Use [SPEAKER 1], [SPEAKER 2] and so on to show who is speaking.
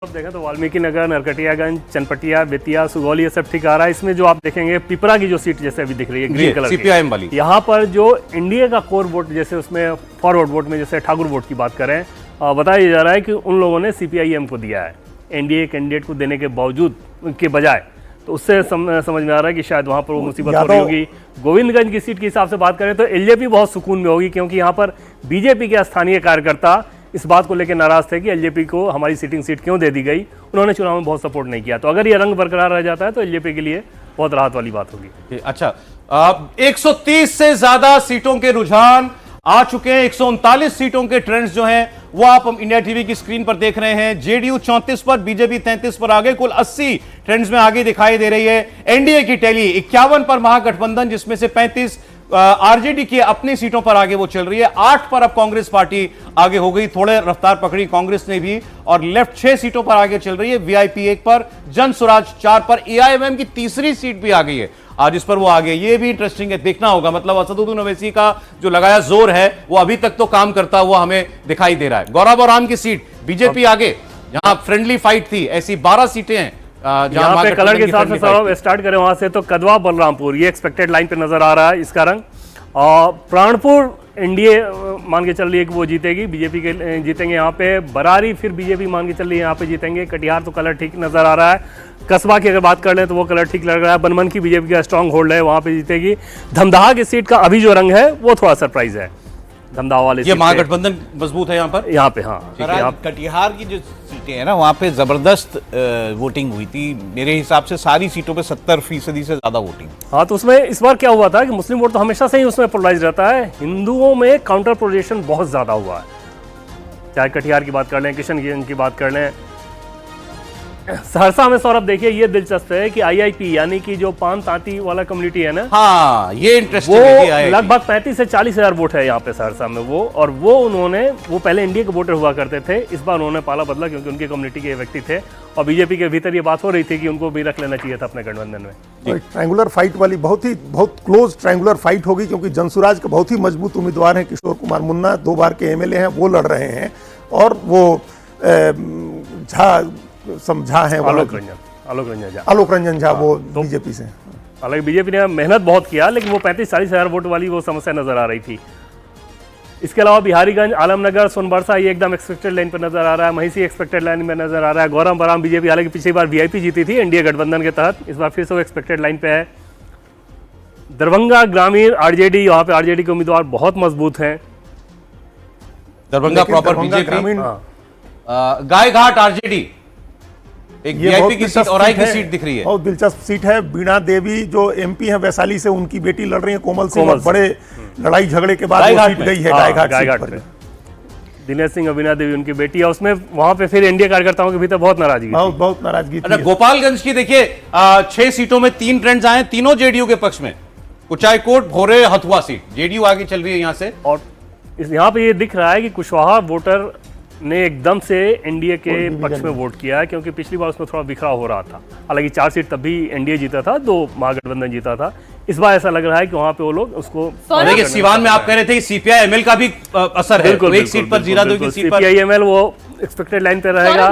[SPEAKER 1] आप देखें तो वाल्मीकि नगर, नरकटियागंज, चनपटिया, बेतिया, सुगौली, ये सब ठीक आ रहा है। इसमें जो आप देखेंगे पिपरा की जो सीट जैसे अभी दिख रही है ग्रीन कलर
[SPEAKER 2] सीपीआईएम वाली,
[SPEAKER 1] यहाँ पर जो एनडीए का कोर वोट, जैसे उसमें फॉरवर्ड वोट में जैसे ठाकुर वोट की बात करें, बताया जा रहा है कि उन लोगों ने सीपीआईएम को दिया है एनडीए कैंडिडेट को देने के बावजूद के बजाय। तो उससे समझ में आ रहा है कि शायद वहाँ पर वो मुसीबत हो रही होगी। गोविंदगंज की सीट के हिसाब से बात करें तो एलजेपी बहुत सुकून में होगी, क्योंकि यहाँ पर बीजेपी के स्थानीय कार्यकर्ता इस बात को लेकर नाराज थे कि एलजेपी को हमारी सिटिंग सीट क्यों दे दी गई। उन्होंने चुनाव में बहुत सपोर्ट नहीं किया। तो अगर ये रंग बरकरार रह जाता है तो एलजेपी के लिए बहुत राहत वाली बात होगी।
[SPEAKER 2] अच्छा, 130 से ज्यादा सीटों के रुझान आ चुके हैं। 139 सीटों के ट्रेंड्स जो हैं वो आप इंडिया टीवी की स्क्रीन पर देख रहे हैं। जेडीयू 34 पर, बीजेपी 33 पर आगे, कुल 80 ट्रेंड्स में आगे दिखाई दे रही है। एनडीए की टैली 51 पर महागठबंधन, जिसमें से 35 आरजेडी की अपनी सीटों पर आगे वो चल रही है। 8 पर अब कांग्रेस पार्टी आगे हो गई, थोड़े रफ्तार पकड़ी कांग्रेस ने भी, और लेफ्ट 6 सीटों पर आगे चल रही है। वीआईपी 1 पर, जन स्वराज 4 पर, एआईएमएम की तीसरी सीट भी आ गई है आज, इस पर वो आगे। ये भी इंटरेस्टिंग है, देखना होगा। मतलब असदुद्दीन ओवैसी का जो लगाया जोर है वो अभी तक तो काम करता हुआ हमें दिखाई दे रहा है। गौरव और राम की सीट बीजेपी आगे, जहां फ्रेंडली फाइट थी, ऐसी 12 सीटें हैं
[SPEAKER 1] यहाँ पे कलर के हिसाब से सौरभ स्टार्ट करें वहां से, तो कदवा बलरामपुर ये एक्सपेक्टेड लाइन पे नजर आ रहा है इसका रंग। और प्राणपुर एनडीए मान के चल रही है कि वो जीतेगी, बीजेपी के जीतेंगे यहाँ पे। बरारी फिर बीजेपी मान के चल रही है यहाँ पे जीतेंगे। कटिहार तो कलर ठीक नजर आ रहा है। कस्बा की अगर बात कर लें तो वो कलर ठीक लग रहा है। बनमन की बीजेपी का स्ट्रांग होल्ड है, वहाँ पे जीतेगी। धमदाहा की सीट का अभी जो रंग है वो थोड़ा सरप्राइज है। धमदाहा वाले
[SPEAKER 2] ये महागठबंधन मजबूत है यहाँ पर,
[SPEAKER 1] यहाँ पे। हाँ,
[SPEAKER 3] कटिहार की जो सीटें हैं ना, वहाँ पे जबरदस्त वोटिंग हुई थी। मेरे हिसाब से सारी सीटों पे 70% से ज्यादा वोटिंग।
[SPEAKER 1] हाँ, तो उसमें इस बार क्या हुआ था कि मुस्लिम वोट तो हमेशा से ही उसमें पोलराइज रहता है, हिंदुओं में काउंटर पोलराइजेशन बहुत ज्यादा हुआ है। चाहे कटिहार की बात कर लें, किशनगंज की बात कर लें, सहरसा में सौरभ देखिए ये दिलचस्प है कि आईआईपी यानी कि जो पान तांती वाला कम्युनिटी है ना,
[SPEAKER 2] हाँ ये इंटरेस्टिंग
[SPEAKER 1] वो
[SPEAKER 2] है।
[SPEAKER 1] लगभग 35 से 40 हजार वोट है यहाँ पे सहरसा में। वो पहले इंडिया के वोटर हुआ करते थे, इस बार उन्होंने पाला बदला क्योंकि उनके कम्युनिटी के व्यक्ति थे। और बीजेपी के भीतर ये बात हो रही थी कि उनको भी रख लेना चाहिए था अपने गठबंधन में।
[SPEAKER 4] ट्रायंगुलर फाइट वाली बहुत क्लोज ट्रायंगुलर फाइट होगी, क्योंकि जनसुराज के बहुत ही मजबूत उम्मीदवार हैं। किशोर कुमार मुन्ना 2 बार के एमएलए हैं, वो लड़ रहे हैं। और वो झा है,
[SPEAKER 1] आलोक रंजन झा,
[SPEAKER 4] वो बीजेपी से।
[SPEAKER 1] हालांकि बीजेपी ने मेहनत बहुत किया, लेकिन वो 35-40 हजार वोट वाली वो समस्या नजर आ रही थी। इसके अलावा बिहारीगंज, आलमनगर, सोनबरसा ये एकदम एक्सपेक्टेड लाइन पर नजर आ रहा है। महिसी एक्सपेक्टेड लाइन में नजर आ रहा है। गौरम बराम बीजेपी, हालांकि पिछली बार वीआईपी जीती थी एनडीए गठबंधन के तहत, इस बार फिर से वो एक्सपेक्टेड लाइन पे है। दरभंगा ग्रामीण आरजेडी, यहाँ पे आरजेडी के उम्मीदवार बहुत मजबूत हैं।
[SPEAKER 2] Darbhanga proper BJP, Gaighat RJD, एक वीआईपी की सीट और आई की सीट दिख रही है।
[SPEAKER 4] बहुत दिलचस्प सीट है। बीणा देवी जो एमपी है वैशाली से, उनकी बेटी लड़ रही है कोमल सिंह। बड़े लड़ाई झगड़े के बाद वो सीट गई है गायघाट पे।
[SPEAKER 1] दिनेश सिंह और बीणा देवी उनकी बेटी है। उसमें वहां पे फिर एनडीए कार्यकर्ताओं के भीतर बहुत नाराजगी
[SPEAKER 4] थी।
[SPEAKER 2] गोपालगंज की देखिए 6 सीटों में 3 ट्रेंड्स आए, तीनों जेडीयू के पक्ष में। कुचायकोट, भोरे, हथुआ सीट जेडीयू आगे चल रही है यहाँ से।
[SPEAKER 1] और यहाँ पे ये दिख रहा है कि कुशवाहा वोटर ने एकदम से एनडीए के पक्ष में वोट किया है, क्योंकि पिछली बार उसमें थोड़ा बिखराव हो रहा था। हालांकि 4 सीट तब भी एनडीए जीता था, 2 महागठबंधन जीता था। इस बार ऐसा लग रहा है कि वहां पे वो लोग उसको
[SPEAKER 2] देखिए। सिवान में आप कह रहे थे कि सीपीआईएमएल का भी असर है, तो एक सीट पर जीरा दो की सीट पर
[SPEAKER 1] सीपीआईएमएल वो एक्सपेक्टेड लाइन पे रहेगा।